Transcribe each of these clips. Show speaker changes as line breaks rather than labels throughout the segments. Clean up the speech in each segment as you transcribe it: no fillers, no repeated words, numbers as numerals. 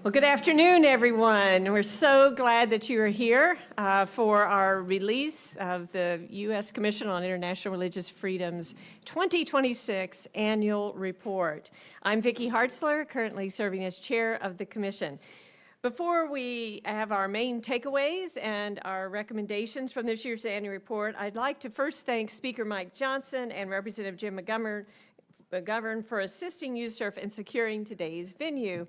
Well, good afternoon, everyone. We're so glad that you are here for our release of the U.S. Commission on International Religious Freedom's 2026 Annual Report. I'm Vicki Hartzler, currently serving as chair of the commission. Before we have our main takeaways and our recommendations from this year's annual report, I'd like to first thank Speaker Mike Johnson and Representative Jim McGovern for assisting USCIRF in securing today's venue.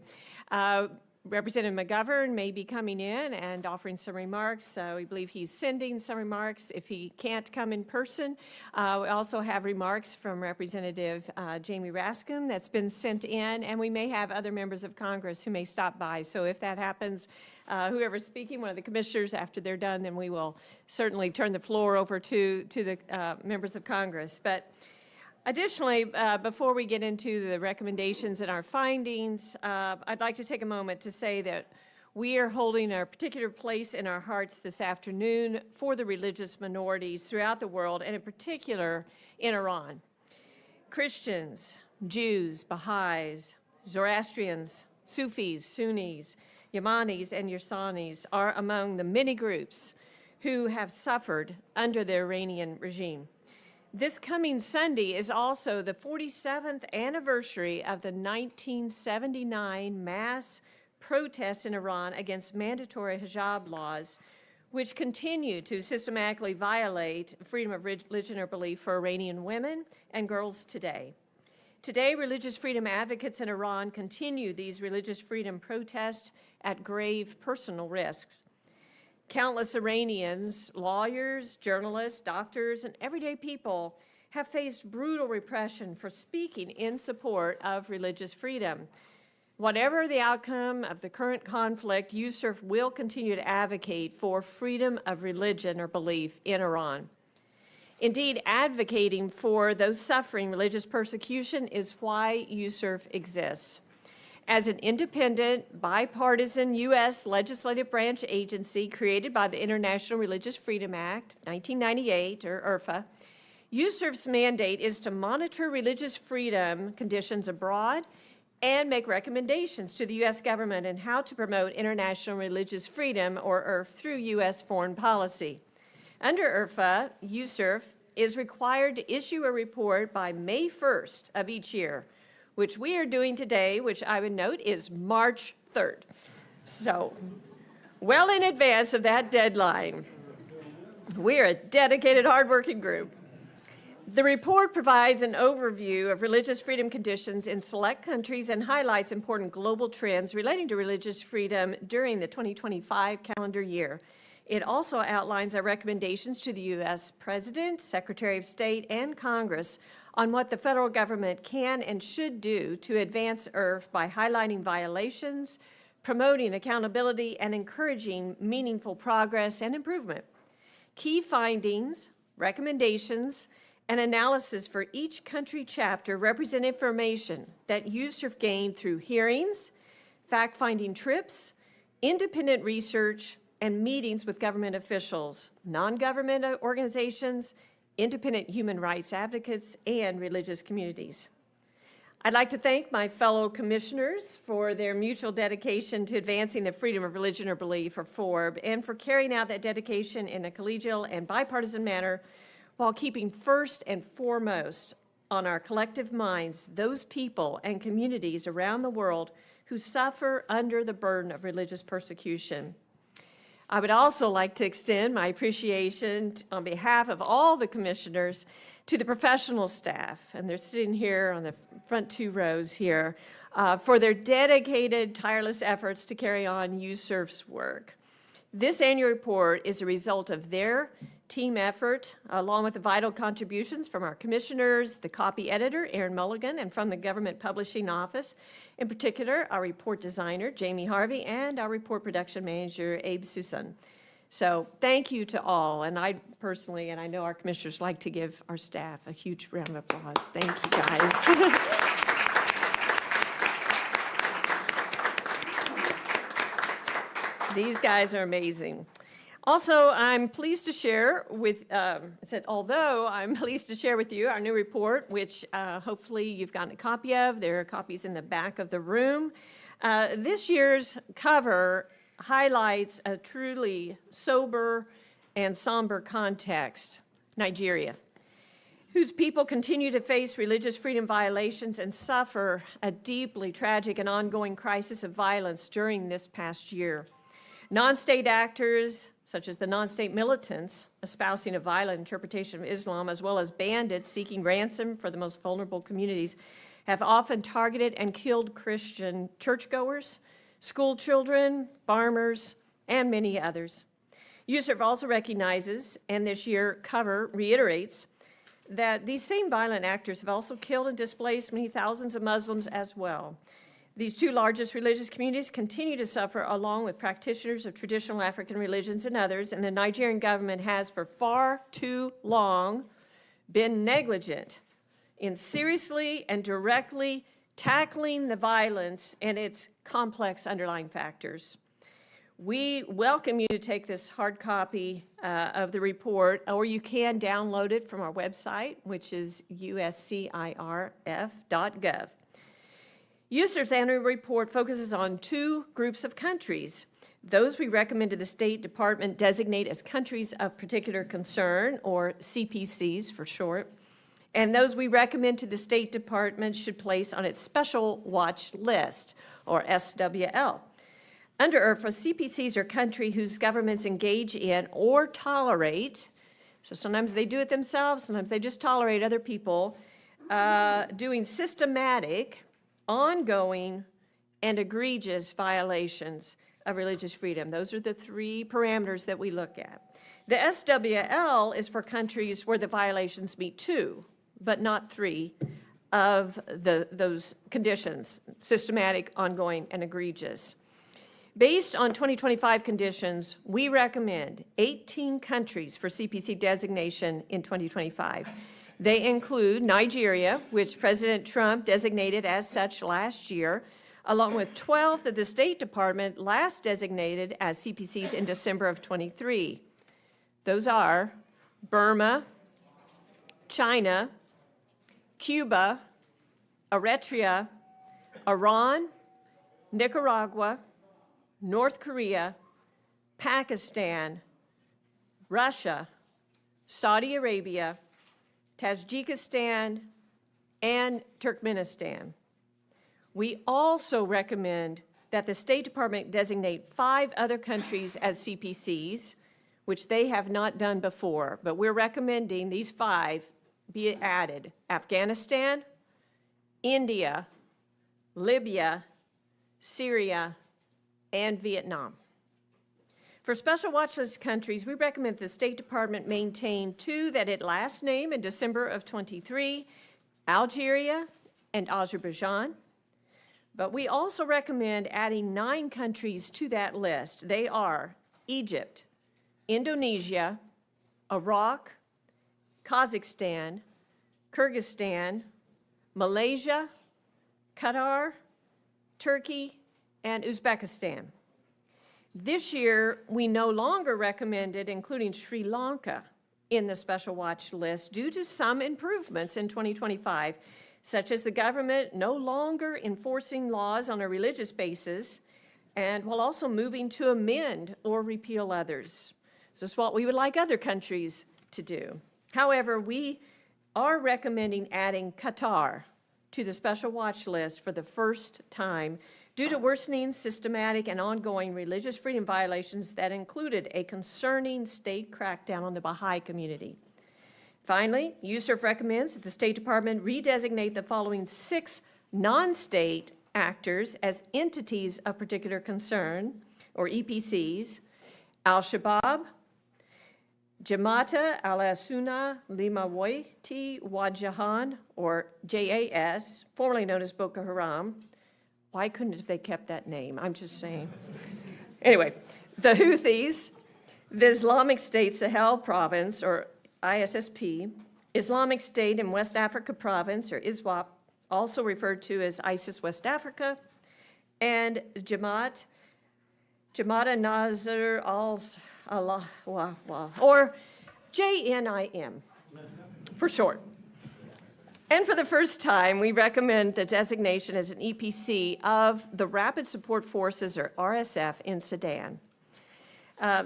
Representative McGovern may be coming in and offering some remarks, so we believe he's sending some remarks if he can't come in person. We also have remarks from Representative Jamie Raskin that's been sent in, and we may have other members of Congress who may stop by. So if that happens, whoever's speaking, one of the commissioners, after they're done, then we will certainly turn the floor over to the members of Congress. But additionally, before we get into the recommendations and our findings, I'd like to take a moment to say that we are holding a particular place in our hearts this afternoon for the religious minorities throughout the world, and in particular in Iran. Christians, Jews, Baha'is, Zoroastrians, Sufis, Sunnis, Yemanis, and Yersanis are among the many groups who have suffered under the Iranian regime. This coming Sunday is also the 47th anniversary of the 1979 mass protests in Iran against mandatory hijab laws, which continue to systematically violate freedom of religion or belief for Iranian women and girls today. Today, religious freedom advocates in Iran continue these religious freedom protests at grave personal risks. Countless Iranians, lawyers, journalists, doctors, and everyday people have faced brutal repression for speaking in support of religious freedom. Whatever the outcome of the current conflict, USCIRF will continue to advocate for freedom of religion or belief in Iran. Indeed, advocating for those suffering religious persecution is why USCIRF exists. As an independent, bipartisan U.S. legislative branch agency created by the International Religious Freedom Act, 1998, or IRFA, USCIRF's mandate is to monitor religious freedom conditions abroad and make recommendations to the U.S. government on how to promote international religious freedom, or IRF, through U.S. foreign policy. Under IRFA, USCIRF is required to issue a report by May 1st of each year, which we are doing today, which I would note is March 3rd. So, well in advance of that deadline. We're a dedicated, hardworking group. The report provides an overview of religious freedom conditions in select countries and highlights important global trends relating to religious freedom during the 2025 calendar year. It also outlines our recommendations to the U.S. President, Secretary of State, and Congress on what the federal government can and should do to advance IRF by highlighting violations, promoting accountability, and encouraging meaningful progress and improvement. Key findings, recommendations, and analysis for each country chapter represent information that USCIRF gained through hearings, fact-finding trips, independent research, and meetings with government officials, non-government organizations, independent human rights advocates, and religious communities. I'd like to thank my fellow commissioners for their mutual dedication to advancing the freedom of religion or belief, or FORB, and for carrying out that dedication in a collegial and bipartisan manner while keeping first and foremost on our collective minds those people and communities around the world who suffer under the burden of religious persecution. I would also like to extend my appreciation on behalf of all the commissioners to the professional staff, and they're sitting here on the front two rows here, for their dedicated, tireless efforts to carry on USCIRF's work. This annual report is a result of their team effort, along with the vital contributions from our commissioners, the copy editor, Aaron Mulligan, and from the Government Publishing Office, in particular, our report designer, Jamie Harvey, and our report production manager, Abe Susan. So thank you to all, and I personally, and I know our commissioners, like to give our staff a huge round of applause. Thank you, guys. These guys are amazing. Also, I'm pleased to share with, although I'm pleased to share with you our new report, which hopefully you've gotten a copy of. There are copies in the back of the room. This year's cover highlights a truly sober and somber context, Nigeria, whose people continue to face religious freedom violations and suffer a deeply tragic and ongoing crisis of violence during this past year. Non-state actors, such as the non-state militants espousing a violent interpretation of Islam, as well as bandits seeking ransom for the most vulnerable communities, have often targeted and killed Christian churchgoers, school children, farmers, and many others. USCIRF also recognizes, and this year cover reiterates, that these same violent actors have also killed and displaced many thousands of Muslims as well. These two largest religious communities continue to suffer along with practitioners of traditional African religions and others, and the Nigerian government has for far too long been negligent in seriously and directly tackling the violence and its complex underlying factors. We welcome you to take this hard copy of the report, or you can download it from our website, which is uscirf.gov. USCIRF's annual report focuses on two groups of countries: those we recommend to the State Department designate as countries of particular concern, or CPCs for short, and those we recommend to the State Department should place on its special watch list, or SWL. Under IRFA, CPCs are countries whose governments engage in or tolerate, so sometimes they do it themselves, sometimes they just tolerate other people, doing systematic, ongoing, and egregious violations of religious freedom. Those are the three parameters that we look at. The SWL is for countries where the violations meet two, but not three, of those conditions: systematic, ongoing, and egregious. Based on 2025 conditions, we recommend 18 countries for CPC designation in 2025. They include Nigeria, which President Trump designated as such last year, along with 12 that the State Department last designated as CPCs in December of 23. Those are Burma, China, Cuba, Eritrea, Iran, Nicaragua, North Korea, Pakistan, Russia, Saudi Arabia, Tajikistan, and Turkmenistan. We also recommend that the State Department designate 5 other countries as CPCs, which they have not done before, but we're recommending these 5 be added: Afghanistan, India, Libya, Syria, and Vietnam. For special watch list countries, we recommend the State Department maintain 2 that it last named in December of 23, Algeria and Azerbaijan. But we also recommend adding 9 countries to that list. They are Egypt, Indonesia, Iraq, Kazakhstan, Kyrgyzstan, Malaysia, Qatar, Turkey, and Uzbekistan. This year, we no longer recommended including Sri Lanka in the special watch list due to some improvements in 2025, such as the government no longer enforcing laws on a religious basis, and while also moving to amend or repeal others. This is what we would like other countries to do. However, we are recommending adding Qatar to the special watch list for the first time due to worsening, systematic, and ongoing religious freedom violations that included a concerning state crackdown on the Baha'i community. Finally, USCIRF recommends that the State Department redesignate the following 6 non-state actors as entities of particular concern, or EPCs: Al-Shabaab, Jamaata al-Sunnah Limawati Wajahan, or JAS, formerly known as Boko Haram. Why couldn't they kept that name? I'm just saying. Anyway, the Houthis, the Islamic State Sahel Province, or ISSP, Islamic State in West Africa Province, or ISWAP, also referred to as ISIS West Africa, and Jamaat Jamada Nazar Allah, or JNIM for short. And for the first time, we recommend the designation as an EPC of the Rapid Support Forces, or RSF, in Sudan.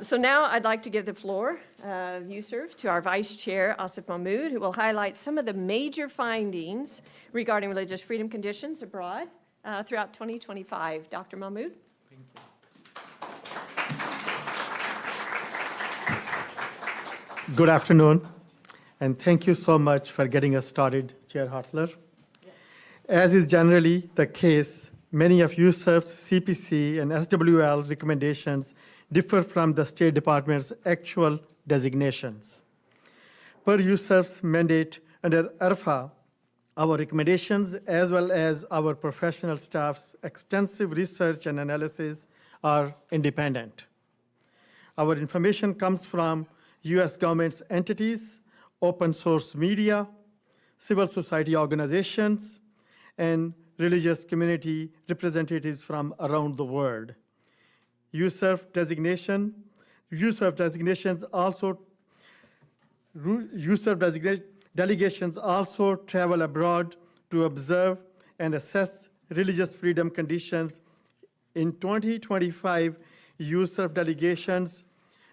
So now I'd like to give the floor, USCIRF, to our Vice Chair, Asif Mahmoud, who will highlight some of the major findings regarding religious freedom conditions abroad throughout 2025. Dr. Mahmoud?
Thank you. Good afternoon, and thank you so much for getting us started, Chair Hartzler. Yes. As is generally the case, many of USCIRF's CPC and SWL recommendations differ from the State Department's actual designations. Per USCIRF's mandate under IRFA, our recommendations, as well as our professional staff's extensive research and analysis, are independent. Our information comes from U.S. government's entities, open source media, civil society organizations, and religious community representatives from around the world. USCIRF delegations also travel abroad to observe and assess religious freedom conditions. In 2025, USCIRF delegations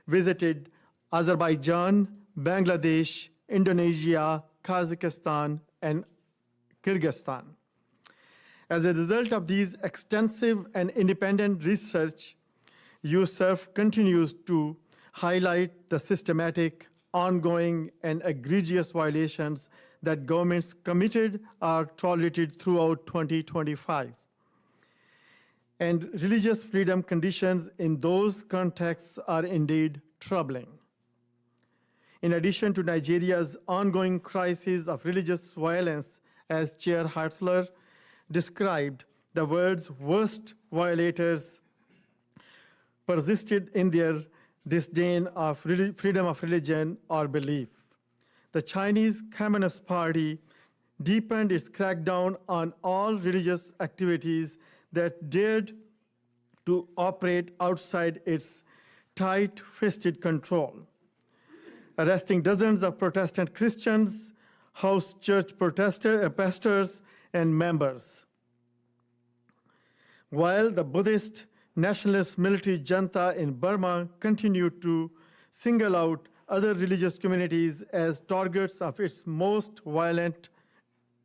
visited Azerbaijan, Bangladesh, Indonesia, Kazakhstan, and Kyrgyzstan. As a result of these extensive and independent research, USCIRF continues to highlight the systematic, ongoing, and egregious violations that governments committed or tolerated throughout 2025. And religious freedom conditions in those contexts are indeed troubling. In addition to Nigeria's ongoing crisis of religious violence, as Chair Hartzler described, the world's worst violators persisted in their disdain of freedom of religion or belief. The Chinese Communist Party deepened its crackdown on all religious activities that dared to operate outside its tight-fisted control, arresting dozens of Protestant Christians, house church pastors, and members. While the Buddhist nationalist military junta in Burma continued to single out other religious communities as targets of its most violent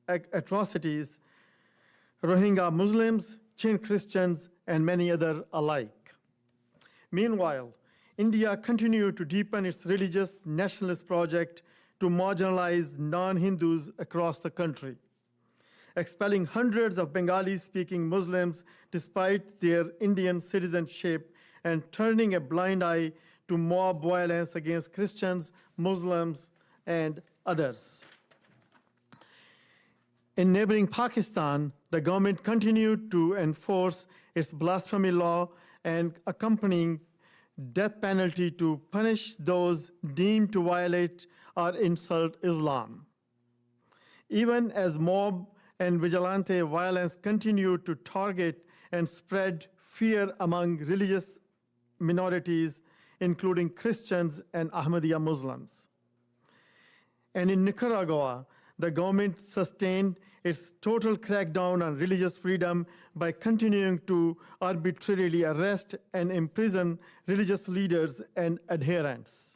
atrocities, Rohingya Muslims, Chin Christians, and many others alike. Meanwhile, India continued to deepen its religious nationalist project to marginalize non-Hindus across the country, expelling hundreds of Bengali-speaking Muslims despite their Indian citizenship and turning a blind eye to mob violence against Christians, Muslims, and others. In neighboring Pakistan, the government continued to enforce its blasphemy law and accompanying death penalty to punish those deemed to violate or insult Islam. Even as mob and vigilante violence continued to target and spread fear among religious minorities, including Christians and Ahmadiyya Muslims. And in Nicaragua, the government sustained its total crackdown on religious freedom by continuing to arbitrarily arrest and imprison religious leaders and adherents.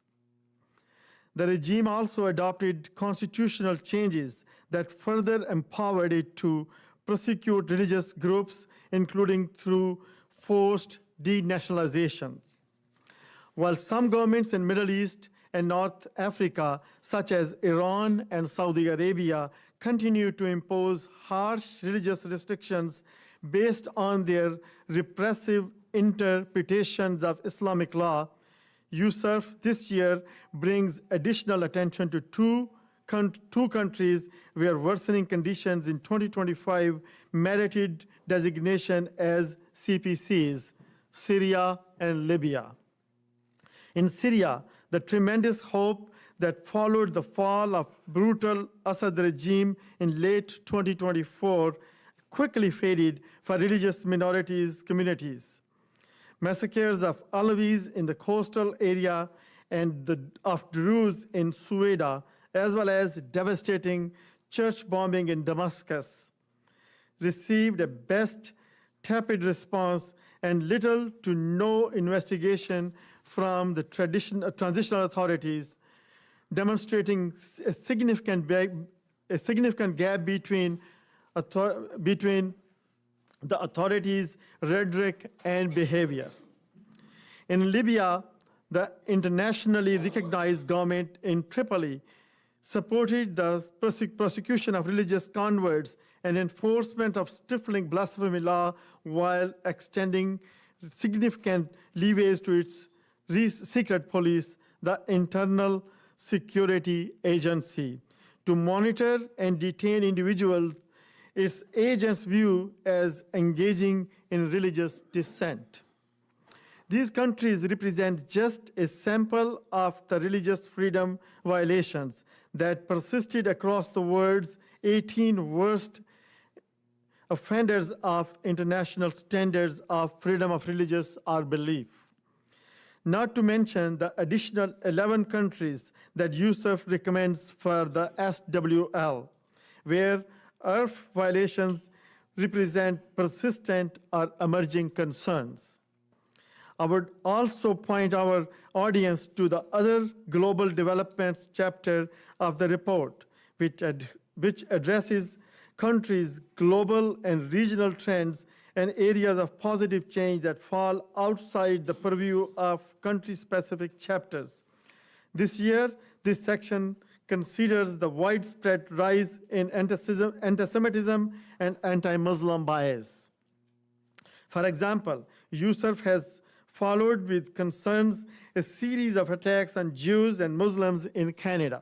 The regime also adopted constitutional changes that further empowered it to prosecute religious groups, including through forced denationalizations. While some governments in Middle East and North Africa, such as Iran and Saudi Arabia, continue to impose harsh religious restrictions based on their repressive interpretations of Islamic law, USCIRF this year brings additional attention to two countries where worsening conditions in 2025 merited designation as CPCs, Syria and Libya. In Syria, the tremendous hope that followed the fall of brutal Assad regime in late 2024 quickly faded for religious minorities communities. massacres of Alavis in the coastal area and of Druze in Sueda, as well as devastating church bombing in Damascus, received a best tepid response and little to no investigation from the transitional authorities, demonstrating a significant gap between the authorities' rhetoric and behavior. In Libya, the internationally recognized government in Tripoli supported the prosecution of religious converts and enforcement of stifling blasphemy law while extending significant leeways to its secret police, the Internal Security Agency, to monitor and detain individuals its agents view as engaging in religious dissent. These countries represent just a sample of the religious freedom violations that persisted across the world's 18 worst offenders of international standards of freedom of religious or belief. Not to mention the additional 11 countries that USCIRF recommends for the SWL, where IRF violations represent persistent or emerging concerns. I would also point our audience to the other global developments chapter of the report, which addresses countries' global and regional trends and areas of positive change that fall outside the purview of country-specific chapters. This year, this section considers the widespread rise in antisemitism and anti-Muslim bias. For example, USCIRF has followed with concerns a series of attacks on Jews and Muslims in Canada,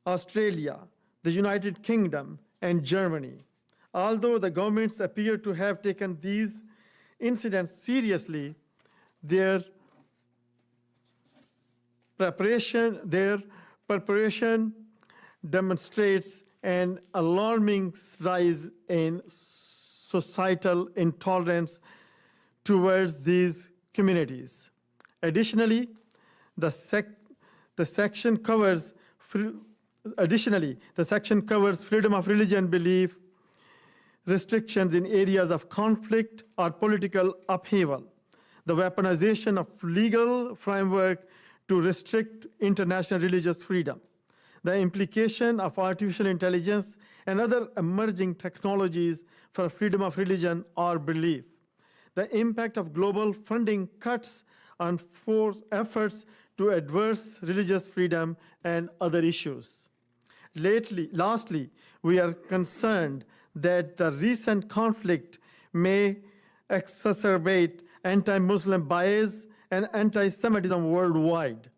Australia, the United Kingdom, and Germany. Although the governments appear to have taken these incidents seriously, their preparation demonstrates an alarming rise in societal intolerance towards these communities. Additionally, the section covers freedom of religion belief restrictions in areas of conflict or political upheaval, the weaponization of legal framework to restrict international religious freedom, the implication of artificial intelligence and other emerging technologies for freedom of religion or belief, the impact of global funding cuts on efforts to advance religious freedom and other issues. Lastly, we are concerned that the recent conflict may exacerbate anti-Muslim bias and anti-Semitism worldwide.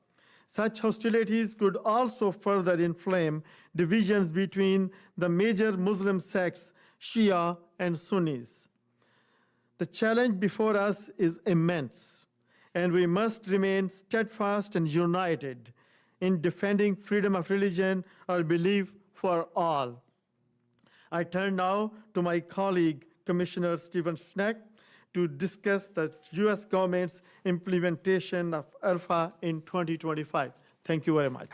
Such hostilities could also further inflame divisions between the major Muslim sects, Shia and Sunnis. The challenge before us is immense, and we must remain steadfast and united in defending freedom of religion or belief for all. I turn now to my colleague, Commissioner Stephen Schneck, to discuss the U.S. government's implementation of IRFA in 2025. Thank you very much.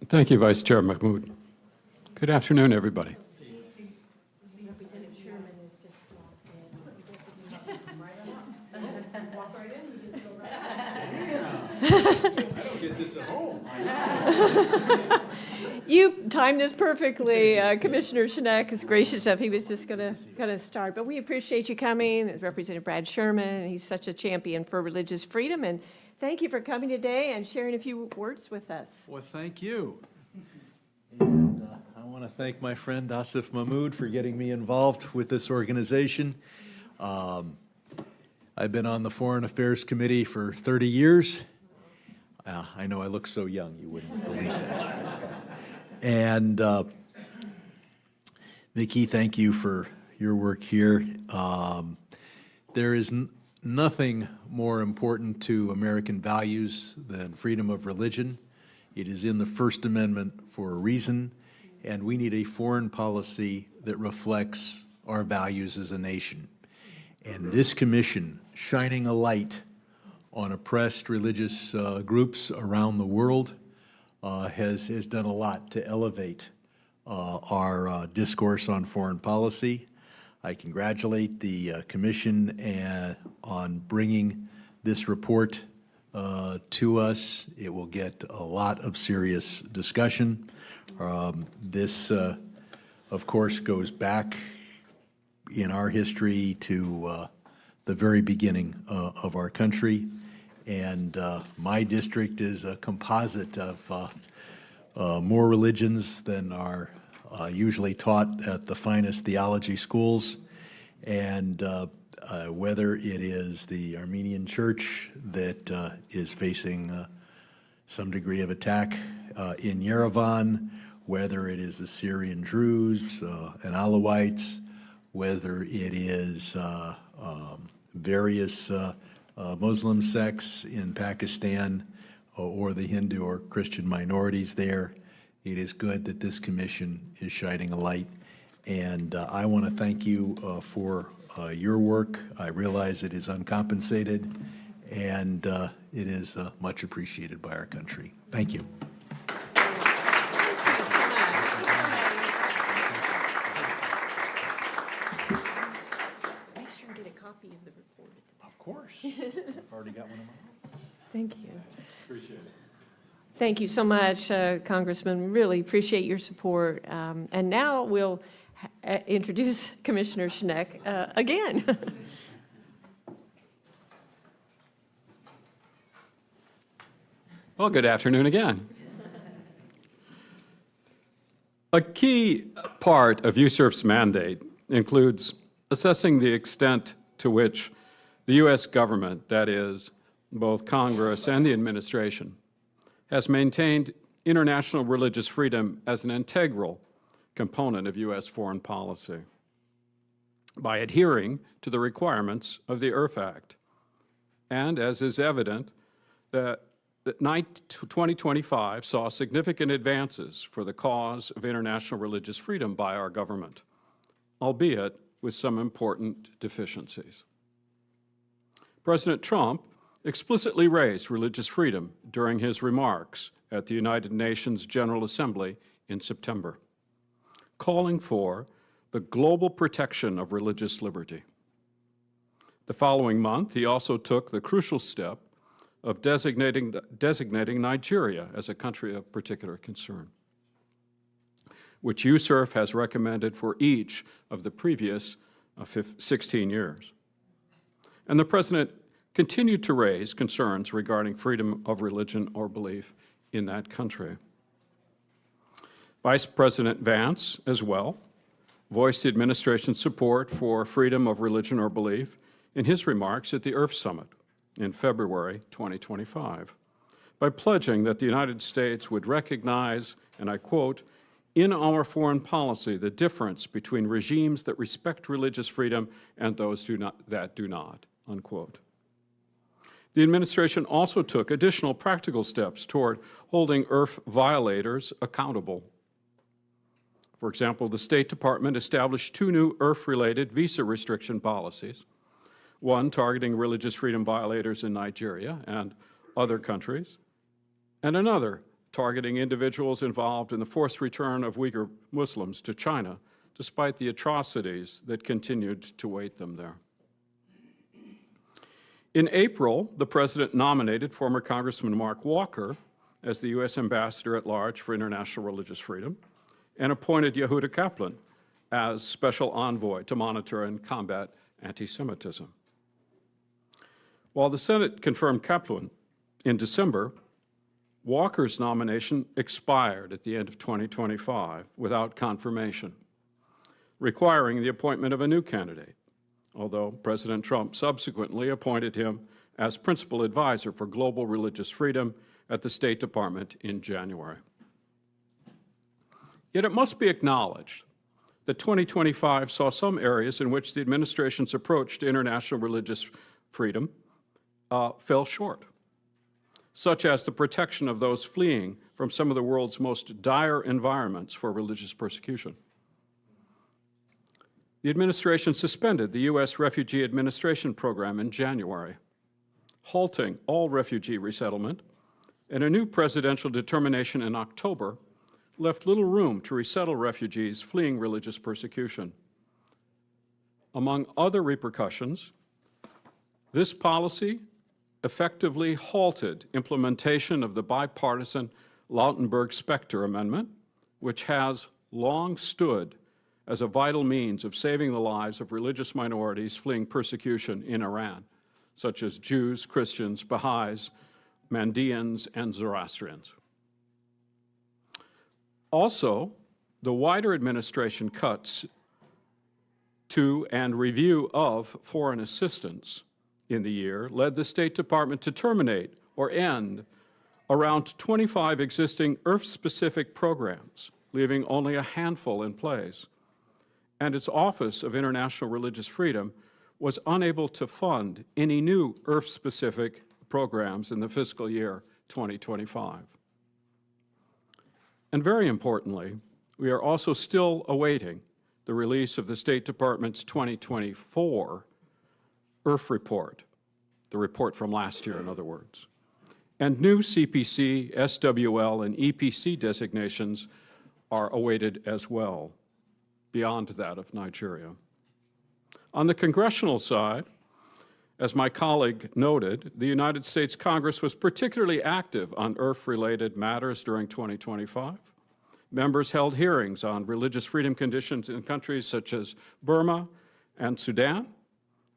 Thank you, Vice Chair Mahmood. Good afternoon, everybody.
Representative Sherman is just walked in. Walk right in, you can go right in.
I don't get this at home.
You timed this perfectly. Commissioner Schneck is gracious enough. He was just going to start. But we appreciate you coming. Representative Brad Sherman, he's such a champion for religious freedom. And thank you for coming today and sharing a few words with us.
Well, thank you. And I want to thank my friend Asif Mahmood for getting me involved with this organization. I've been on the Foreign Affairs Committee for 30 years. I know I look so young, you wouldn't believe that. And Vicki, thank you for your work here. There is nothing more important to American values than freedom of religion. It is in the First Amendment for a reason, and we need a foreign policy that reflects our values as a nation. And this commission, shining a light on oppressed religious groups around the world, has done a lot to elevate our discourse on foreign policy. I congratulate the commission on bringing this report to us. It will get a lot of serious discussion. This, of course, goes back in our history to the very beginning of our country. And my district is a composite of more religions than are usually taught at the finest theology schools. And whether it is the Armenian Church that is facing some degree of attack in Yerevan, whether it is the Syrian Druze and Alawites, whether it is various Muslim sects in Pakistan or the Hindu or Christian minorities there, it is good that this commission is shining a light. And I want to thank you for your work. I realize it is uncompensated, and it is much appreciated by our country. Thank you.
Make sure you get a copy of the report.
Of course. I've already got one of my own.
Thank you.
Appreciate it.
Thank you so much, Congressman. Really appreciate your support. And now we'll introduce Commissioner Schneck again.
Well, good afternoon again. A key part of USCIRF's mandate includes assessing the extent to which the U.S. government, that is, both Congress and the administration, has maintained international religious freedom as an integral component of U.S. foreign policy by adhering to the requirements of the IRF Act. And as is evident, that 2025 saw significant advances for the cause of international religious freedom by our government, albeit with some important deficiencies. President Trump explicitly raised religious freedom during his remarks at the United Nations General Assembly in September, calling for the global protection of religious liberty. The following month, he also took the crucial step of designating Nigeria as a country of particular concern, which USCIRF has recommended for each of the previous 16 years. And the President continued to raise concerns regarding freedom of religion or belief in that country. Vice President Vance, as well, voiced the administration's support for freedom of religion or belief in his remarks at the IRF Summit in February 2025, by pledging that the United States would recognize, and I quote, "in our foreign policy the difference between regimes that respect religious freedom and those that do not," unquote. The administration also took additional practical steps toward holding IRF violators accountable. For example, the State Department established 2 new IRF-related visa restriction policies, one targeting religious freedom violators in Nigeria and other countries, and another targeting individuals involved in the forced return of Uyghur Muslims to China, despite the atrocities that continued to await them there. In April, the President nominated former Congressman Mark Walker as the U.S. Ambassador at Large for International Religious Freedom and appointed Yehuda Kaplan as Special Envoy to monitor and combat anti-Semitism. While the Senate confirmed Kaplan in December, Walker's nomination expired at the end of 2025 without confirmation, requiring the appointment of a new candidate, although President Trump subsequently appointed him as principal advisor for global religious freedom at the State Department in January. Yet it must be acknowledged that 2025 saw some areas in which the administration's approach to international religious freedom fell short, such as the protection of those fleeing from some of the world's most dire environments for religious persecution. The administration suspended the U.S. Refugee Administration Program in January, halting all refugee resettlement, and a new presidential determination in October left little room to resettle refugees fleeing religious persecution. Among other repercussions, this policy effectively halted implementation of the bipartisan Lautenberg-Specter Amendment, which has long stood as a vital means of saving the lives of religious minorities fleeing persecution in Iran, such as Jews, Christians, Baha'is, Mandeans, and Zoroastrians. Also, the wider administration cuts to and review of foreign assistance in the year led the State Department to terminate or end around 25 existing IRF-specific programs, leaving only a handful in place. And its Office of International Religious Freedom was unable to fund any new IRF-specific programs in the fiscal year 2025. And very importantly, we are also still awaiting the release of the State Department's 2024 IRF report, the report from last year, in other words. And new CPC, SWL, and EPC designations are awaited as well, beyond that of Nigeria. On the congressional side, as my colleague noted, the United States Congress was particularly active on IRF-related matters during 2025. Members held hearings on religious freedom conditions in countries such as Burma and Sudan,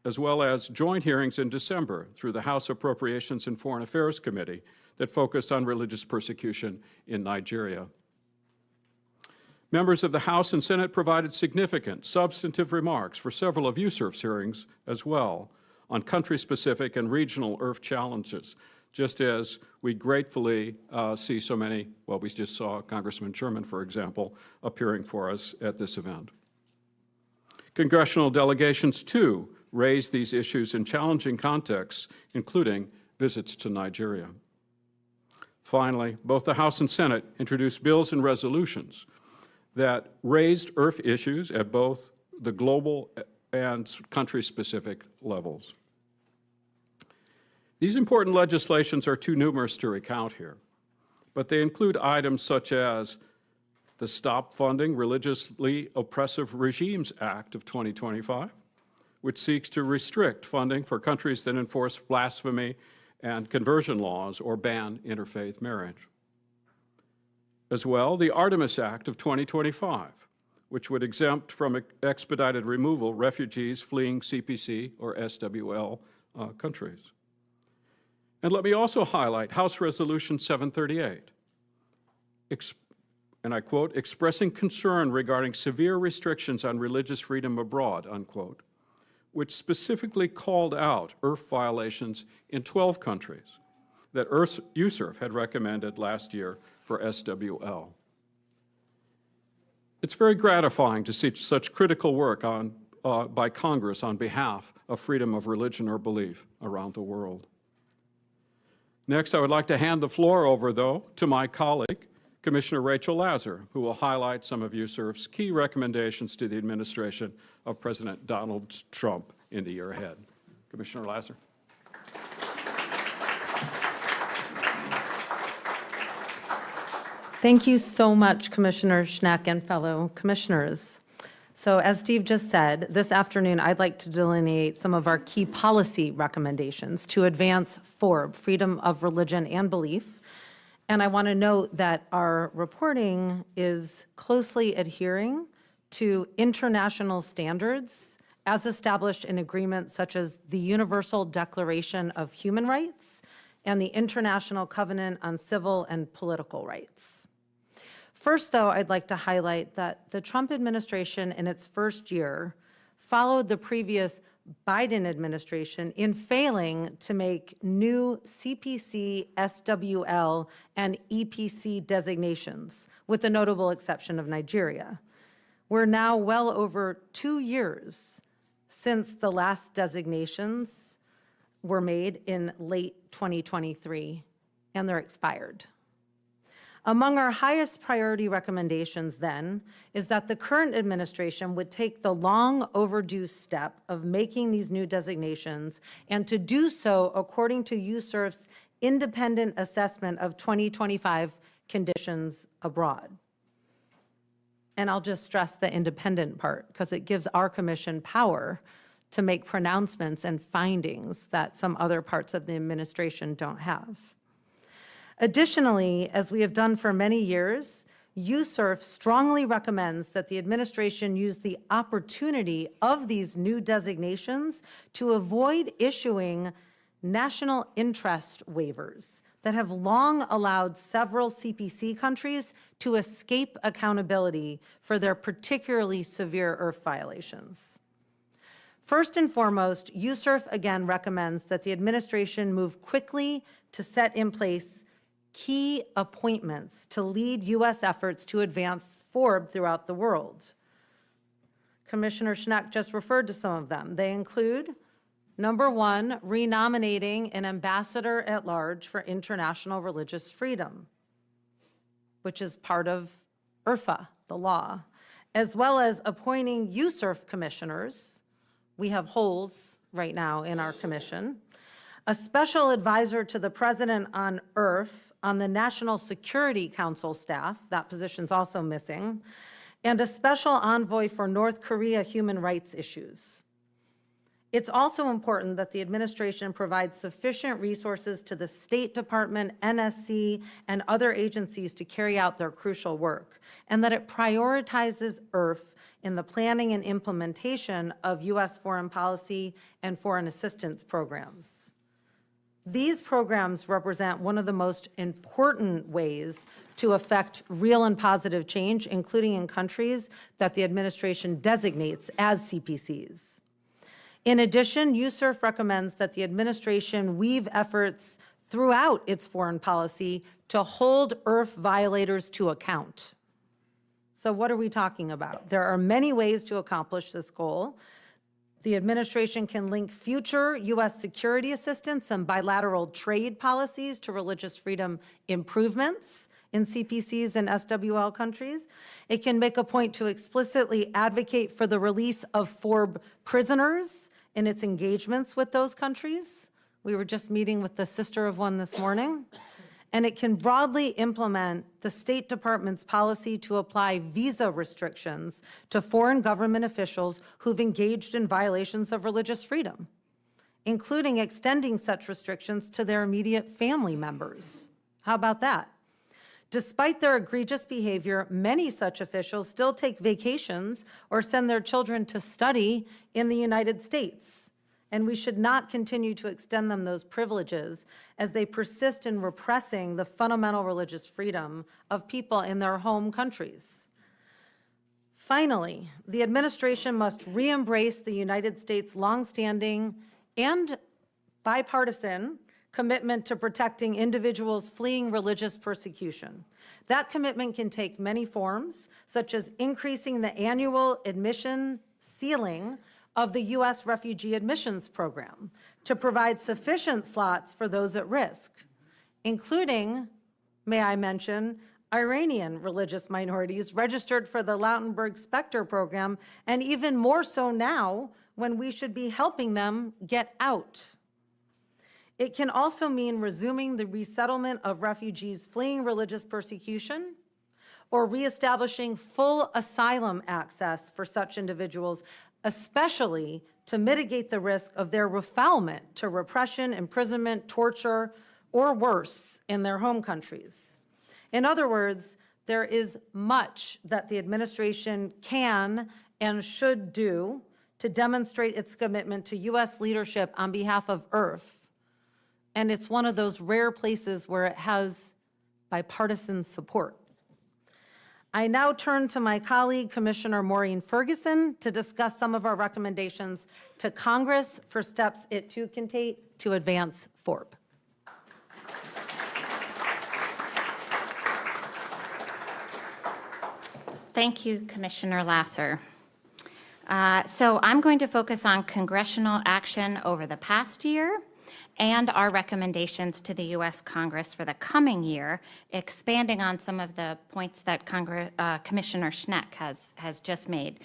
as well as joint hearings in December through the House Appropriations and Foreign Affairs Committee that focused on religious persecution in Nigeria. Members of the House and Senate provided significant substantive remarks for several of USCIRF's hearings as well on country-specific and regional IRF challenges, just as we gratefully see so many, well, we just saw Congressman Sherman, for example, appearing for us at this event. Congressional delegations, too, raised these issues in challenging contexts, including visits to Nigeria. Finally, both the House and Senate introduced bills and resolutions that raised IRF issues at both the global and country-specific levels. These important legislations are too numerous to recount here, but they include items such as the Stop Funding Religiously Oppressive Regimes Act of 2025, which seeks to restrict funding for countries that enforce blasphemy and conversion laws or ban interfaith marriage. As well, the Artemis Act of 2025, which would exempt from expedited removal refugees fleeing CPC or SWL countries. And let me also highlight House Resolution 738, and I quote, expressing concern regarding severe restrictions on religious freedom abroad, unquote, which specifically called out IRF violations in 12 countries that USCIRF had recommended last year for SWL. It's very gratifying to see such critical work by Congress on behalf of freedom of religion or belief around the world. Next, I would like to hand the floor over, though, to my colleague, Commissioner Rachel Lazar, who will highlight some of USCIRF's key recommendations to the administration of President Donald Trump in the year ahead. Commissioner Lazar.
Thank you so much, Commissioner Schneck and fellow commissioners. So as Steve just said, this afternoon I'd like to delineate some of our key policy recommendations to advance FORB, freedom of religion and belief. And I want to note that our reporting is closely adhering to international standards as established in agreements such as the Universal Declaration of Human Rights and the International Covenant on Civil and Political Rights. First, though, I'd like to highlight that the Trump administration in its first year followed the previous Biden administration in failing to make new CPC, SWL, and EPC designations, with the notable exception of Nigeria. We're now well over 2 years since the last designations were made in late 2023, and they're expired. Among our highest priority recommendations, then, is that the current administration would take the long overdue step of making these new designations and to do so according to USCIRF's independent assessment of 2025 conditions abroad. And I'll just stress the independent part because it gives our commission power to make pronouncements and findings that some other parts of the administration don't have. Additionally, as we have done for many years, USCIRF strongly recommends that the administration use the opportunity of these new designations to avoid issuing national interest waivers that have long allowed several CPC countries to escape accountability for their particularly severe IRF violations. First and foremost, USCIRF again recommends that the administration move quickly to set in place key appointments to lead U.S. efforts to advance FORB throughout the world. Commissioner Schneck just referred to some of them. They include, number one, renominating an ambassador at large for international religious freedom, which is part of IRFA, the law, as well as appointing USCIRF commissioners. We have holes right now in our commission. A special advisor to the president on IRF on the National Security Council staff, that position's also missing, and a special envoy for North Korea human rights issues. It's also important that the administration provides sufficient resources to the State Department, NSC, and other agencies to carry out their crucial work, and that it prioritizes IRF in the planning and implementation of U.S. foreign policy and foreign assistance programs. These programs represent one of the most important ways to affect real and positive change, including in countries that the administration designates as CPCs. In addition, USCIRF recommends that the administration weave efforts throughout its foreign policy to hold IRF violators to account. So what are we talking about? There are many ways to accomplish this goal. The administration can link future U.S. security assistance and bilateral trade policies to religious freedom improvements in CPCs and SWL countries. It can make a point to explicitly advocate for the release of FORB prisoners in its engagements with those countries. We were just meeting with the sister of one this morning. And it can broadly implement the State Department's policy to apply visa restrictions to foreign government officials who've engaged in violations of religious freedom, including extending such restrictions to their immediate family members. How about that? Despite their egregious behavior, many such officials still take vacations or send their children to study in the United States. And we should not continue to extend them those privileges as they persist in repressing the fundamental religious freedom of people in their home countries. Finally, the administration must re-embrace the United States' longstanding and bipartisan commitment to protecting individuals fleeing religious persecution. That commitment can take many forms, such as increasing the annual admission ceiling of the U.S. Refugee Admissions Program to provide sufficient slots for those at risk, including, may I mention, Iranian religious minorities registered for the Lautenberg-Specter program, and even more so now when we should be helping them get out. It can also mean resuming the resettlement of refugees fleeing religious persecution or reestablishing full asylum access for such individuals, especially to mitigate the risk of their refoulement to repression, imprisonment, torture, or worse in their home countries. In other words, there is much that the administration can and should do to demonstrate its commitment to U.S. leadership on behalf of IRF. And it's one of those rare places where it has bipartisan support. I now turn to my colleague, Commissioner Maureen Ferguson, to discuss some of our recommendations to Congress for steps it too can take to advance FORB.
Thank you, Commissioner Lasser. So I'm going to focus on congressional action over the past year, and our recommendations to the U.S. Congress for the coming year, expanding on some of the points that Commissioner Schneck has just made.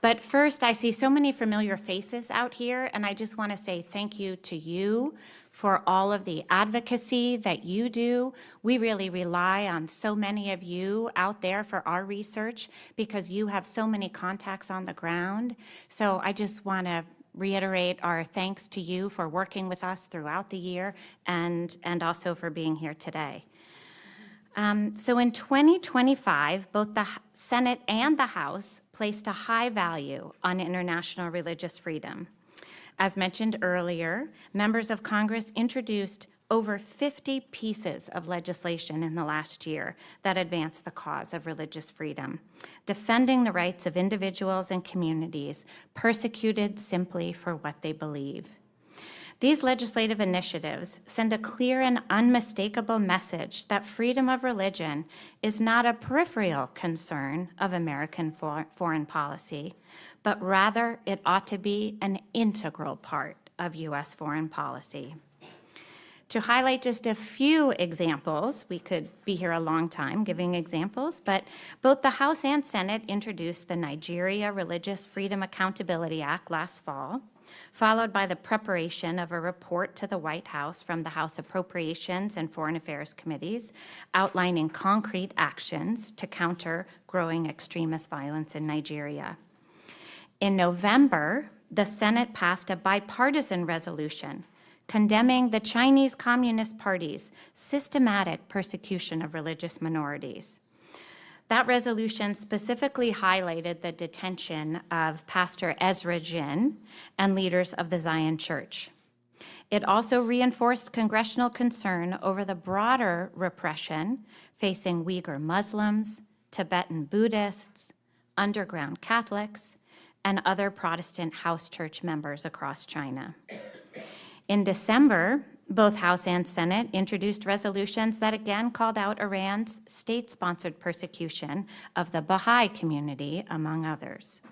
But first, I see so many familiar faces out here, and I just want to say thank you to you for all of the advocacy that you do. We really rely on so many of you out there for our research because you have so many contacts on the ground. So I just want to reiterate our thanks to you for working with us throughout the year and also for being here today. So in 2025, both the Senate and the House placed a high value on international religious freedom. As mentioned earlier, members of Congress introduced over 50 pieces of legislation in the last year that advance the cause of religious freedom, defending the rights of individuals and communities persecuted simply for what they believe. These legislative initiatives send a clear and unmistakable message that freedom of religion is not a peripheral concern of American foreign policy, but rather it ought to be an integral part of U.S. foreign policy. To highlight just a few examples, we could be here a long time giving examples, but both the House and Senate introduced the Nigeria Religious Freedom Accountability Act last fall, followed by the preparation of a report to the White House from the House Appropriations and Foreign Affairs Committees outlining concrete actions to counter growing extremist violence in Nigeria. In November, the Senate passed a bipartisan resolution condemning the Chinese Communist Party's systematic persecution of religious minorities. That resolution specifically highlighted the detention of Pastor Ezra Jin and leaders of the Zion Church. It also reinforced congressional concern over the broader repression facing Uyghur Muslims, Tibetan Buddhists, underground Catholics, and other Protestant house church members across China. In December, both House and Senate introduced resolutions that again called out Iran's state-sponsored persecution of the Baha'i community, among others.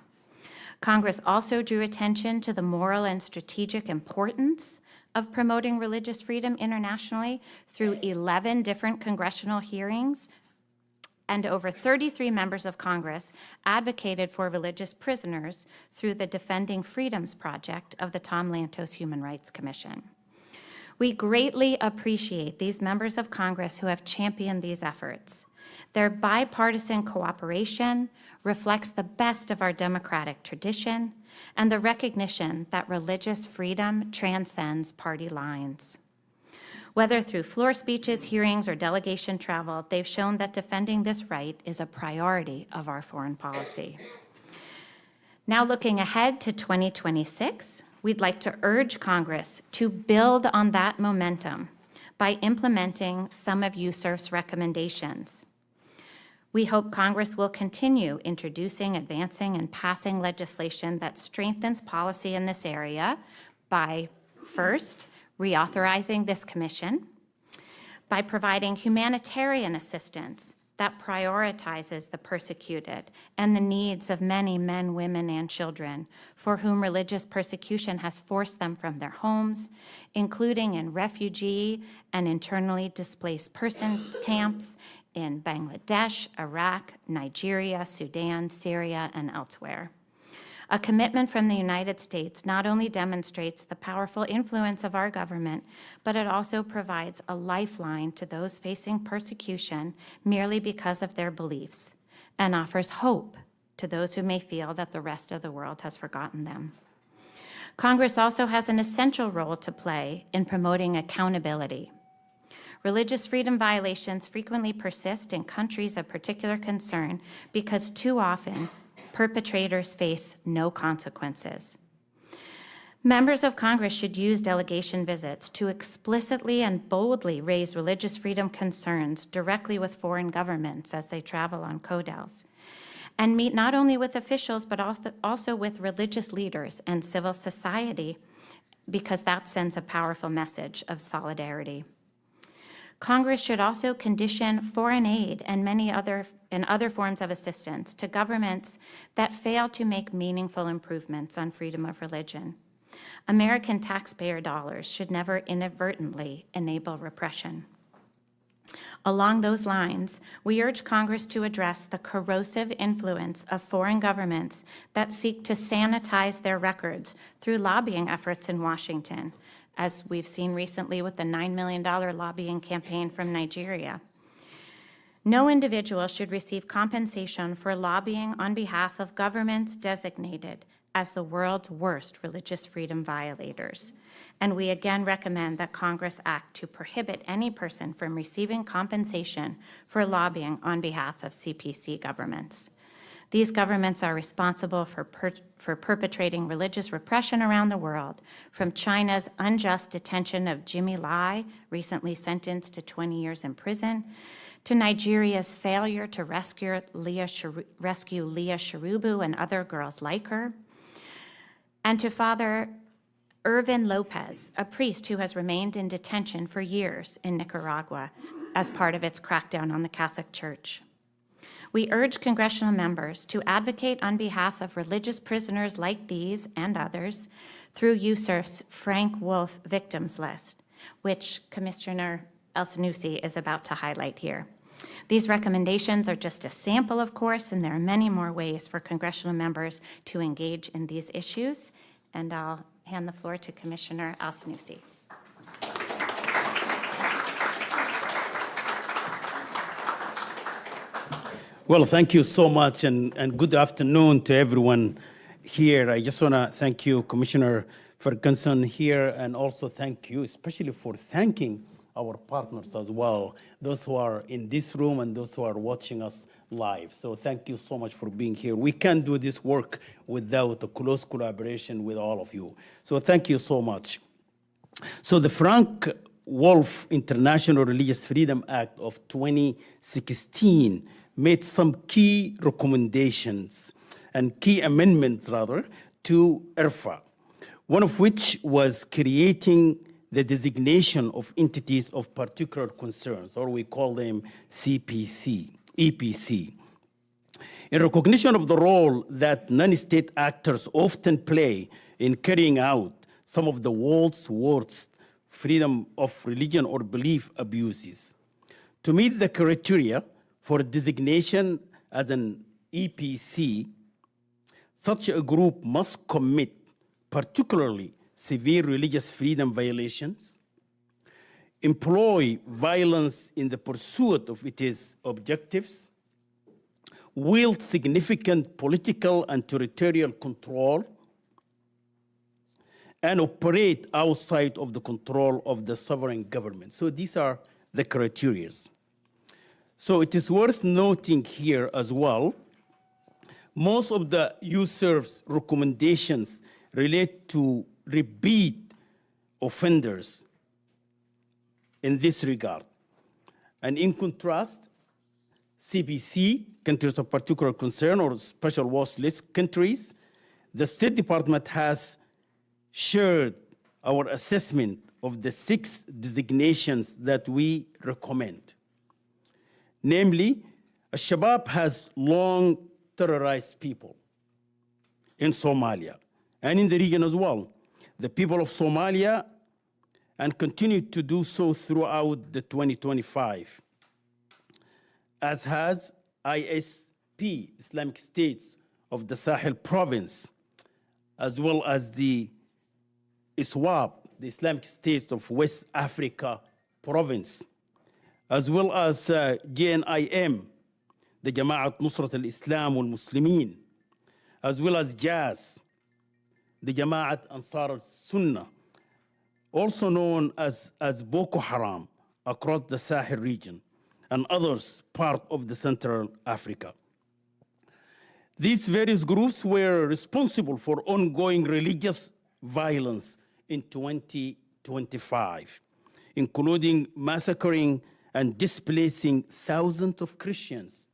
Congress also drew attention to the moral and strategic importance of promoting religious freedom internationally through 11 different congressional hearings, and over 33 members of Congress advocated for religious prisoners through the Defending Freedoms Project of the Tom Lantos Human Rights Commission. We greatly appreciate these members of Congress who have championed these efforts. Their bipartisan cooperation reflects the best of our democratic tradition and the recognition that religious freedom transcends party lines. Whether through floor speeches, hearings, or delegation travel, they've shown that defending this right is a priority of our foreign policy. Now looking ahead to 2026, we'd like to urge Congress to build on that momentum by implementing some of USCIRF's recommendations. We hope Congress will continue introducing, advancing, and passing legislation that strengthens policy in this area by, first, reauthorizing this commission, by providing humanitarian assistance that prioritizes the persecuted and the needs of many men, women, and children for whom religious persecution has forced them from their homes, including in refugee and internally displaced persons camps in Bangladesh, Iraq, Nigeria, Sudan, Syria, and elsewhere. A commitment from the United States not only demonstrates the powerful influence of our government, but it also provides a lifeline to those facing persecution merely because of their beliefs, and offers hope to those who may feel that the rest of the world has forgotten them. Congress also has an essential role to play in promoting accountability. Religious freedom violations frequently persist in countries of particular concern because too often perpetrators face no consequences. Members of Congress should use delegation visits to explicitly and boldly raise religious freedom concerns directly with foreign governments as they travel on CODELs, and meet not only with officials but also with religious leaders and civil society, because that sends a powerful message of solidarity. Congress should also condition foreign aid and other forms of assistance to governments that fail to make meaningful improvements on freedom of religion. American taxpayer dollars should never inadvertently enable repression. Along those lines, we urge Congress to address the corrosive influence of foreign governments that seek to sanitize their records through lobbying efforts in Washington, as we've seen recently with the $9 million lobbying campaign from Nigeria. No individual should receive compensation for lobbying on behalf of governments designated as the world's worst religious freedom violators. And we again recommend that Congress act to prohibit any person from receiving compensation for lobbying on behalf of CPC governments. These governments are responsible for perpetrating religious repression around the world, from China's unjust detention of Jimmy Lai, recently sentenced to 20 years in prison, to Nigeria's failure to rescue Leah Sharubu and other girls like her, and to Father Irvin Lopez, a priest who has remained in detention for years in Nicaragua as part of its crackdown on the Catholic Church. We urge congressional members to advocate on behalf of religious prisoners like these and others through USCIRF's Frank Wolf Victims List, which Commissioner El-Sanusi is about to highlight here. These recommendations are just a sample, of course, and there are many more ways for congressional members to engage in these issues. And I'll hand the floor to Commissioner El-Sanusi.
Well, thank you so much, and good afternoon to everyone here. I just want to thank you, Commissioner Ferguson, here, and also thank you, especially for thanking our partners as well, those who are in this room and those who are watching us live. So thank you so much for being here. We can't do this work without a close collaboration with all of you. So thank you so much. So the Frank Wolf International Religious Freedom Act of 2016 made some key recommendations and key amendments, rather, to IRFA, one of which was creating the designation of entities of particular concerns, or we call them EPC. In recognition of the role that non-state actors often play in carrying out some of the world's worst freedom of religion or belief abuses, to meet the criteria for designation as an EPC, such a group must commit particularly severe religious freedom violations, employ violence in the pursuit of its objectives, wield significant political and territorial control, and operate outside of the control of the sovereign government. So these are the criteria. So it is worth noting here as well, most of the USCIRF's recommendations relate to repeat offenders in this regard. And in contrast, CPC, countries of particular concern or special watch list countries, the State Department has shared our assessment of the 6 designations that we recommend. Namely, Al-Shabaab has long terrorized people in Somalia and in the region as well. The people of Somalia, and continue to do so throughout the 2025, as has ISP, Islamic States of the Sahel province, as well as the ISWAP, the Islamic States of West Africa province, as well as JNIM, the Jama'at Nusrat al-Islam wal-Muslimin, as well as JAS, the Jama'at Ansar al-Sunnah, also known as Boko Haram across the Sahel region, and others part of the Central Africa. These various groups were responsible for ongoing religious violence in 2025, including massacring and displacing thousands of Christians,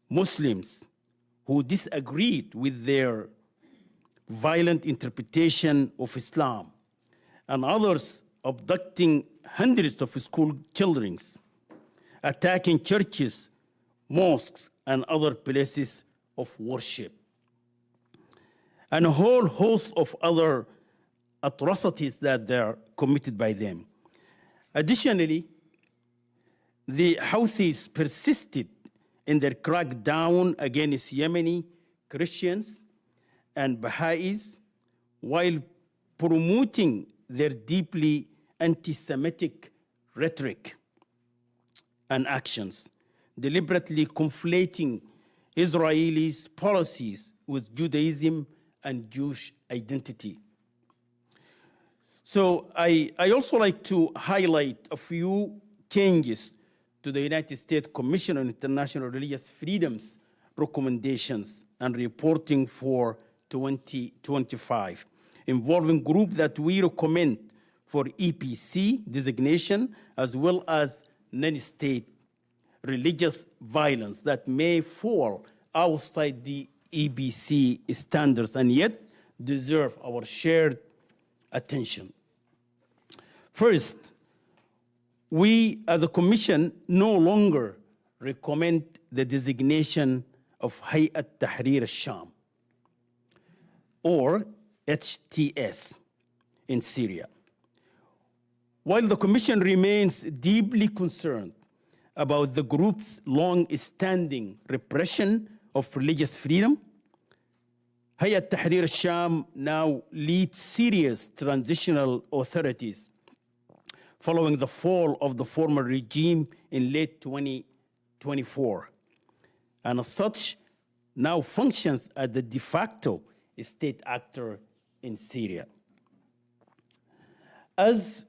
Muslims who disagreed with their violent interpretation of Islam, and others abducting hundreds of school children, attacking churches, mosques, and other places of worship, and a whole host of other atrocities that they're committed by them. Additionally, the Houthis persisted in their crackdown against Yemeni Christians and Baha'is while promoting their deeply anti-Semitic rhetoric and actions, deliberately conflating Israelis' policies with Judaism and Jewish identity. So I also like to highlight a few changes to the United States Commission on International Religious Freedoms recommendations and reporting for 2025, involving groups that we recommend for EPC designation, as well as non-state religious violence that may fall outside the EBC standards and yet deserve our shared attention. First, we as a commission no longer recommend the designation of Hayat Tahrir al-Sham or HTS in Syria. While the commission remains deeply concerned about the group's long-standing repression of religious freedom, Hayat Tahrir al-Sham now leads Syria's transitional authorities following the fall of the former regime in late 2024, and as such, now functions as the de facto state actor in Syria. As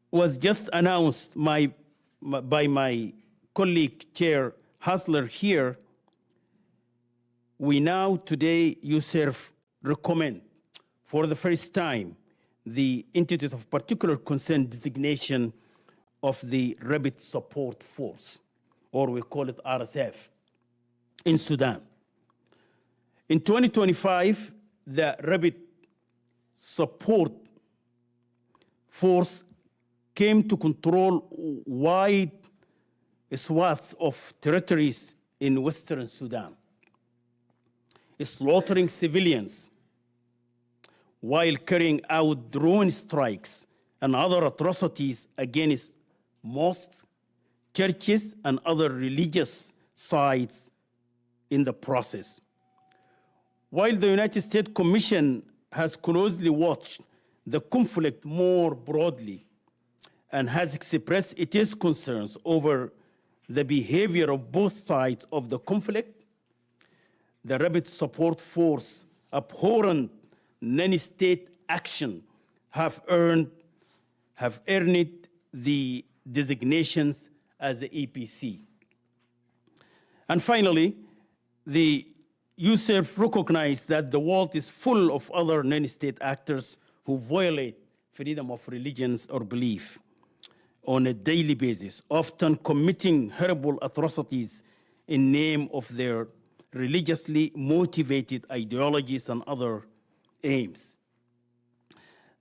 was just announced by my colleague, Chair Hasler here, we now today, USCIRF, recommend for the first time the Entities of Particular Concern designation of the Rapid Support Force, or we call it RSF, in Sudan. In 2025, the Rapid Support Force came to control wide swaths of territories in Western Sudan, slaughtering civilians while carrying out drone strikes and other atrocities against mosques, churches, and other religious sites in the process. While the United States Commission has closely watched the conflict more broadly and has expressed its concerns over the behavior of both sides of the conflict, the Rapid Support Force abhorrent non-state action have earned the designations as the EPC. And finally, the USCIRF recognized that the world is full of other non-state actors who violate freedom of religions or belief on a daily basis, often committing horrible atrocities in name of their religiously motivated ideologies and other aims.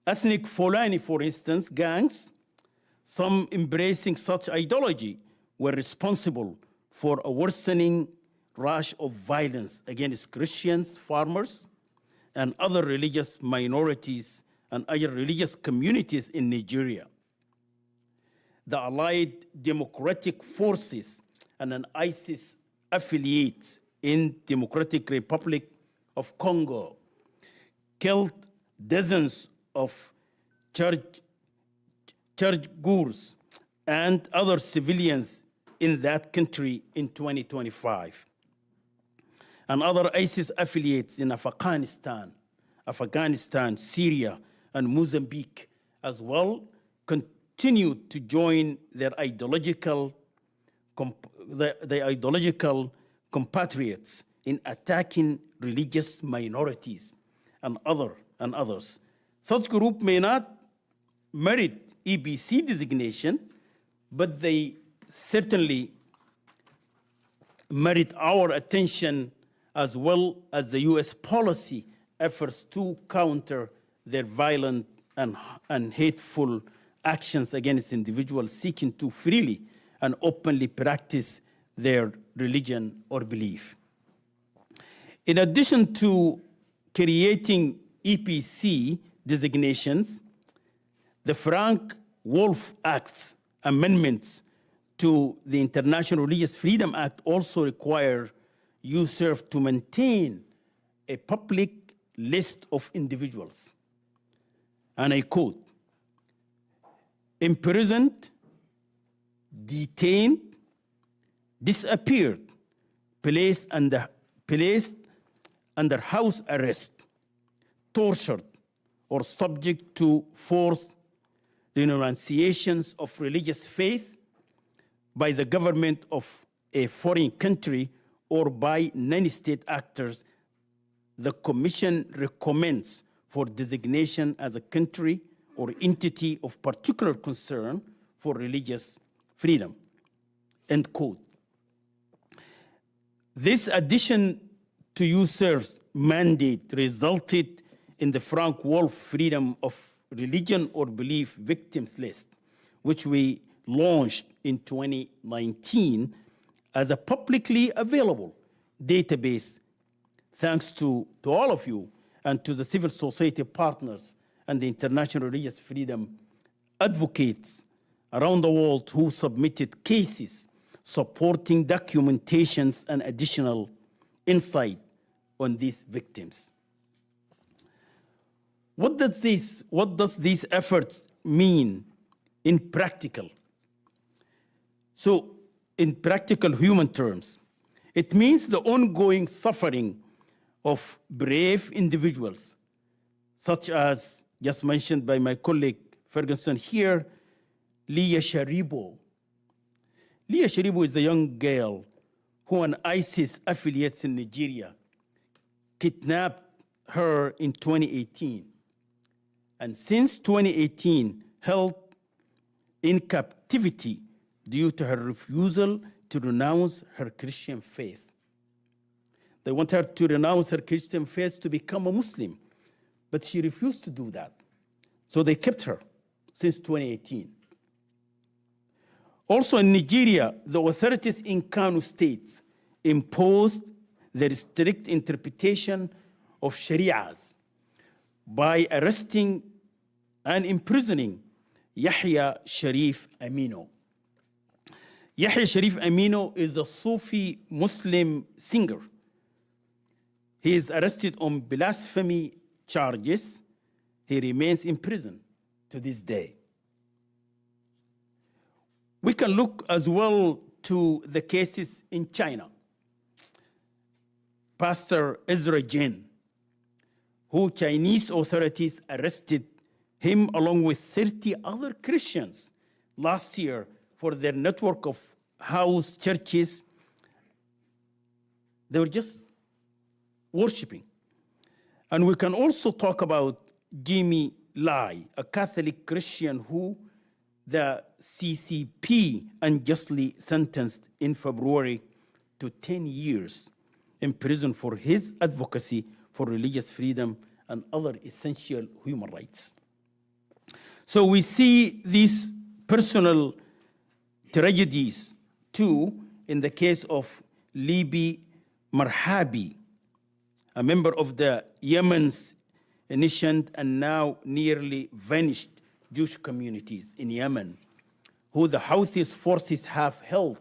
Ethnic Fulani, for instance, gangs, some embracing such ideology, were responsible for a worsening rash of violence against Christians, farmers, and other religious minorities and other religious communities in Nigeria. The Allied Democratic Forces and an ISIS affiliate in Democratic Republic of Congo killed dozens of churchgoers and other civilians in that country in 2025. And other ISIS affiliates in Afghanistan, Syria, and Mozambique as well continue to join their ideological compatriots in attacking religious minorities and others. Such group may not merit EBC designation, but they certainly merit our attention as well as the U.S. policy efforts to counter their violent and hateful actions against individuals seeking to freely and openly practice their religion or belief. In addition to creating EPC designations, the Frank-Wolf Act's amendments to the International Religious Freedom Act also require USCIRF to maintain a public list of individuals. And I quote, imprisoned, detained, disappeared, placed under house arrest, tortured, or subject to forced denunciations of religious faith by the government of a foreign country or by non-state actors, the Commission recommends for designation as a country or entity of particular concern for religious freedom, end quote. This addition to USCIRF's mandate resulted in the Frank-Wolf Freedom of Religion or Belief Victims List, which we launched in 2019 as a publicly available database, thanks to all of you and to the civil society partners and the international religious freedom advocates around the world who submitted cases supporting documentations and additional insight on these victims. What does these efforts mean in practical? So, in practical human terms, it means the ongoing suffering of brave individuals, such as just mentioned by my colleague Ferguson here, Leah Sharibo. Leah Sharibo is a young girl who an ISIS affiliates in Nigeria kidnapped her in 2018. And since 2018, held in captivity due to her refusal to renounce her Christian faith. They want her to renounce her Christian faith to become a Muslim, but she refused to do that. So they kept her since 2018. Also in Nigeria, the authorities in Kano State imposed their strict interpretation of Sharias by arresting and imprisoning Yahya Sharif Amino. Yahya Sharif Amino is a Sufi Muslim singer. He is arrested on blasphemy charges. He remains in prison to this day. We can look as well to the cases in China. Pastor Ezra Jin, who Chinese authorities arrested him along with 30 other Christians last year for their network of house churches. They were just worshiping. And we can also talk about Jimmy Lai, a Catholic Christian who the CCP unjustly sentenced in February to 10 years in prison for his advocacy for religious freedom and other essential human rights. So we see these personal tragedies too in the case of Libi Marhabi, a member of the Yemen's ancient and now nearly vanished Jewish communities in Yemen, who the Houthi forces have held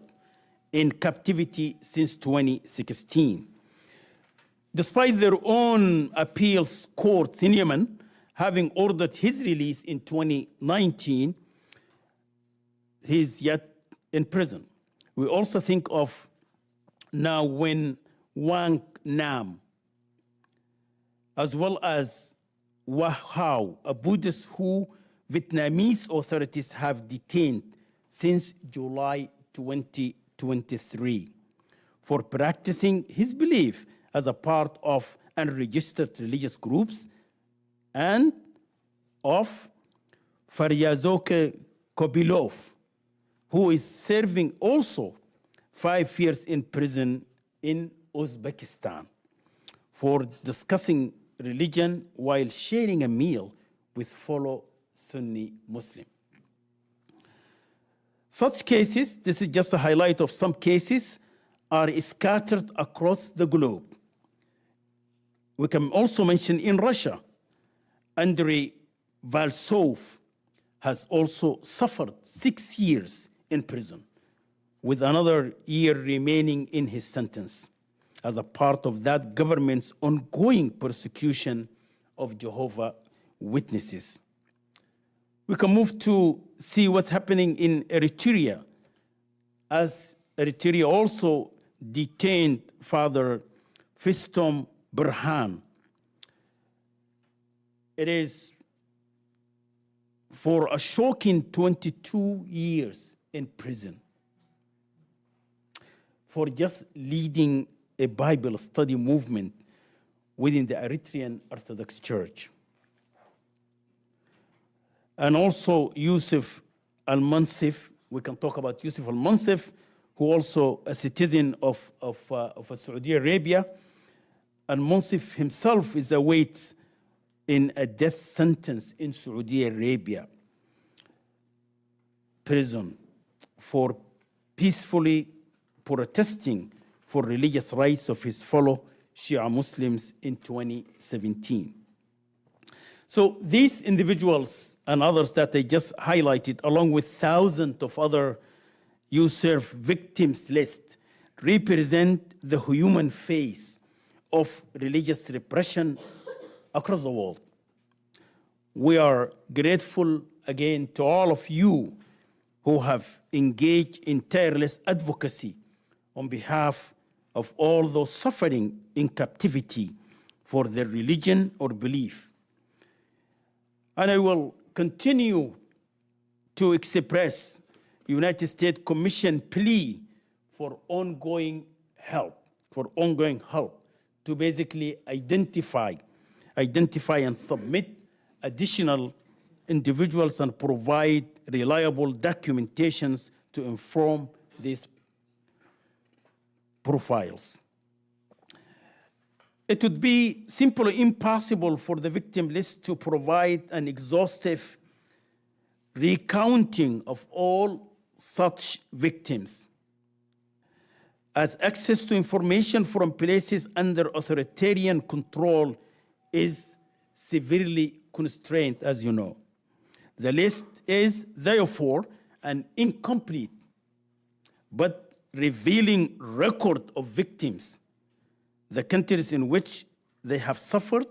in captivity since 2016. Despite their own appeals courts in Yemen having ordered his release in 2019, he is yet in prison. We also think of now Nguyen Quang Nam, as well as Hoa Hao, a Buddhist who Vietnamese authorities have detained since July 2023 for practicing his belief as a part of unregistered religious groups, and of Faryazoke Kobilov, who is serving also 5 years in prison in Uzbekistan for discussing religion while sharing a meal with fellow Sunni Muslim. Such cases, this is just a highlight of some cases, are scattered across the globe. We can also mention in Russia, Andrei Valsov has also suffered 6 years in prison, with another year remaining in his sentence, as a part of that government's ongoing persecution of Jehovah's Witnesses. We can move to see what's happening in Eritrea, as Eritrea also detained Father Fistom Burhan. It is for a shocking 22 years in prison for just leading a Bible study movement within the Eritrean Orthodox Church. And also Yusuf Al-Mansif, we can talk about Yusuf Al-Mansif, who also a citizen of Saudi Arabia. Al-Mansif himself is awaits in a death sentence in Saudi Arabia prison for peacefully protesting for religious rights of his fellow Shia Muslims in 2017. So these individuals and others that I just highlighted, along with thousands of other USCIRF victims list, represent the human face of religious repression across the world. We are grateful again to all of you who have engaged in tireless advocacy on behalf of all those suffering in captivity for their religion or belief. And I will continue to express United States Commission plea for ongoing help to basically identify and submit additional individuals and provide reliable documentations to inform these profiles. It would be simply impossible for the victim list to provide an exhaustive recounting of all such victims, as access to information from places under authoritarian control is severely constrained, as you know. The list is therefore an incomplete but revealing record of victims, the countries in which they have suffered,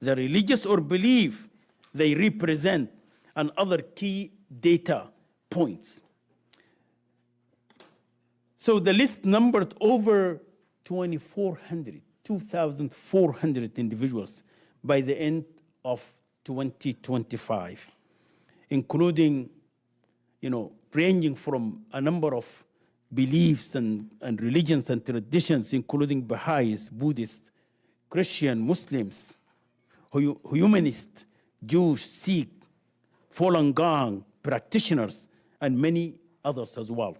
the religious or belief they represent, and other key data points. So the list numbered over 2,400 individuals by the end of 2025, including, ranging from a number of beliefs and religions and traditions, including Baha'is, Buddhists, Christian, Muslims, humanists, Jews, Sikh, Falun Gong practitioners, and many others as well.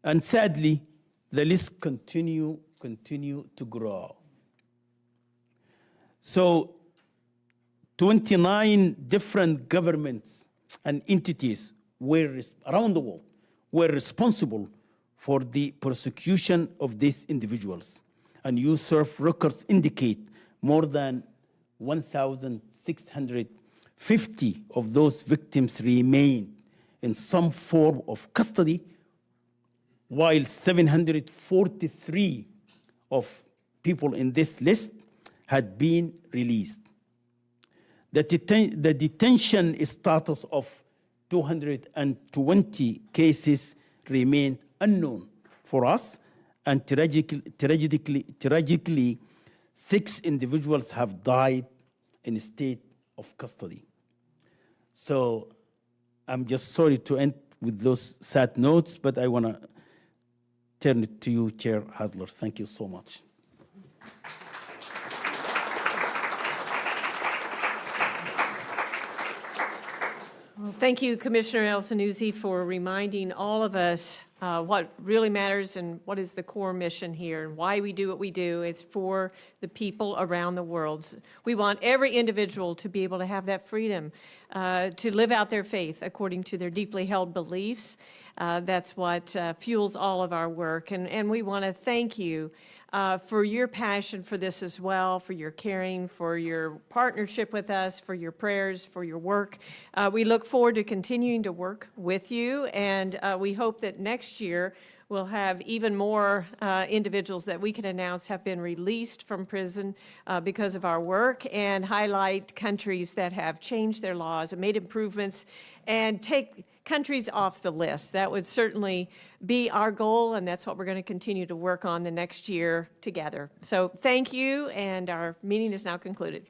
And sadly, the list continue to grow. So 29 different governments and entities around the world were responsible for the persecution of these individuals. And USCIRF records indicate more than 1,650 of those victims remain in some form of custody, while 743 of people in this list had been released. The detention status of 220 cases remain unknown for us, and tragically, 6 individuals have died in a state of custody. So I'm just sorry to end with those sad notes, but I want to turn it to you, Chair Hasler. Thank you so much.
Well, thank you, Commissioner El-Senouzi, for reminding all of us what really matters and what is the core mission here and why we do what we do. It's for the people around the world. We want every individual to be able to have that freedom to live out their faith according to their deeply held beliefs. That's what fuels all of our work. And we want to thank you for your passion for this as well, for your caring, for your partnership with us, for your prayers, for your work. We look forward to continuing to work with you, and we hope that next year we'll have even more individuals that we can announce have been released from prison because of our work, and highlight countries that have changed their laws and made improvements, and take countries off the list. That would certainly be our goal, and that's what we're going to continue to work on the next year together. So thank you, and our meeting is now concluded.